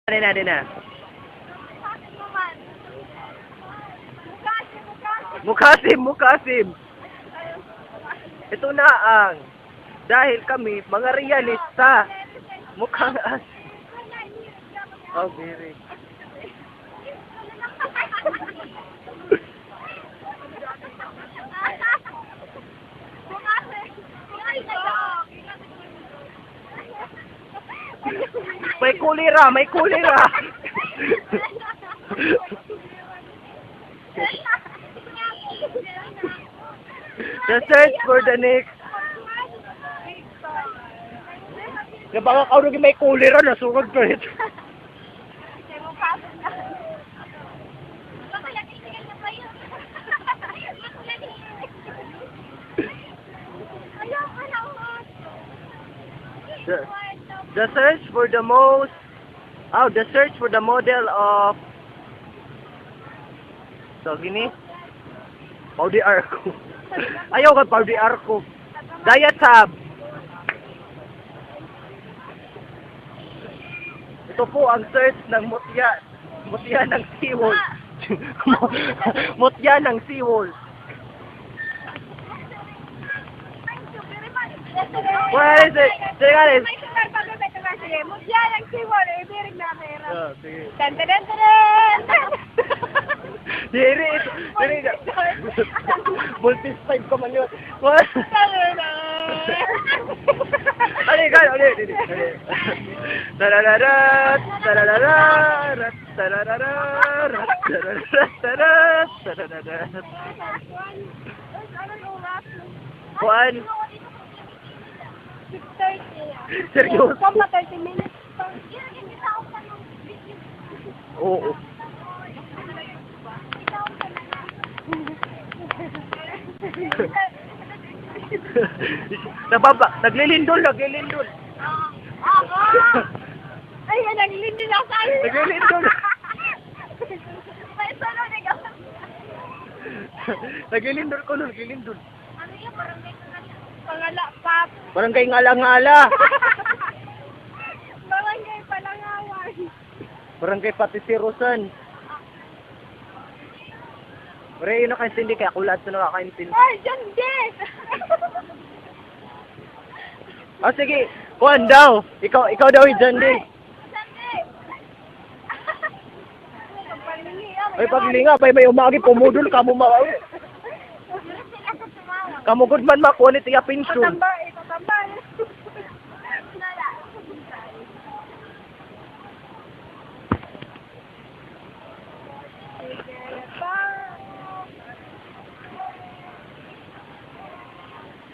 Din na. Mukasim. Ito na ang dahil kami mga realista. Mukhang as. Oh, very. May kulira. The search for the next. Baka kauno may kulira na sugod ko ito. The search for the most. The search for the model of. So gini. Paudi Arco. Ayaw ka Paudi Arco. Diet Tab. Ito po ang search ng mutya ng seawall. Mutya ng seawall. What is it? Sige. Mutya ng seawall. Ibirig namin. Sige. Tantanan! Diri. Multis time ko man yun. What? Diri. Tarararat. Kuan? 6:30. Seryoso? Kung 30 minutes. Oo. Naglilindol. Ay, naglilindol ako sa'yo. Naglilindol. May sunod na gawin. Naglilindol. Ano yun? Pangala, pap. Barangay ngala-ngala. Barangay Palangawan. Barangay Patisirusan. Pero yun nakaintindi kaya kulat na nakakaintindi. Ay, dyan din! Sige. Kuhan daw. Ikaw daw yung dyan din. Ay, paglinga. May umagi pumudol. Kamu good man makuha ni Tiya Pinsyon. Tatambay.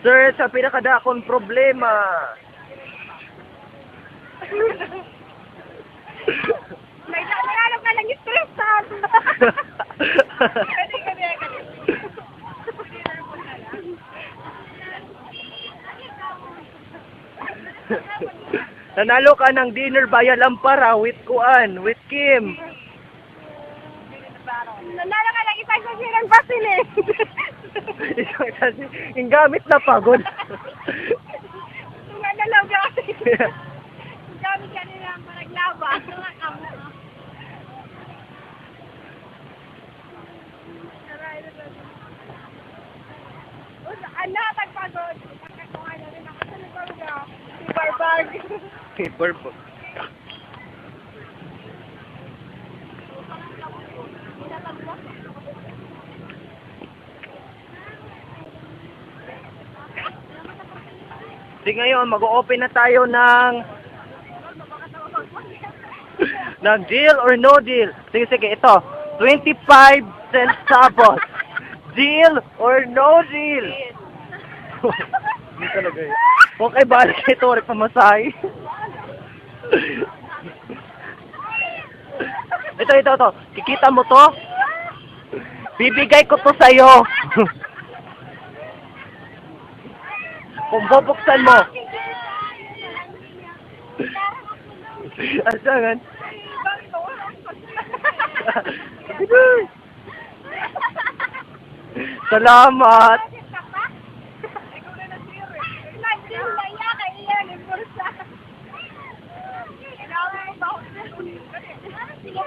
Sir, sa pinakadakong problema. May nalalo ka lang stress sa Nanalo ka ng dinner via Lampara with Kim. Nanalo ka lang isang sasirang basili. Yung gamit na pagod. Nanalaw ka kasi. Yung gamit ka nila ang panaglaba. Tagpagod. Pagkakuha na rin ako sa likod ko. Barbag. Purple. Di ngayon, mag-o-open na tayo ng deal or no deal. Sige, ito. 25 cents sabot. Deal or no deal? Hindi talaga eh. Okay, balik ito. Rin pamasahe. Ito. Kikita mo to? Bibigay ko to sa'yo. Kung bubuksan mo. Asangan? Salamat. Sige,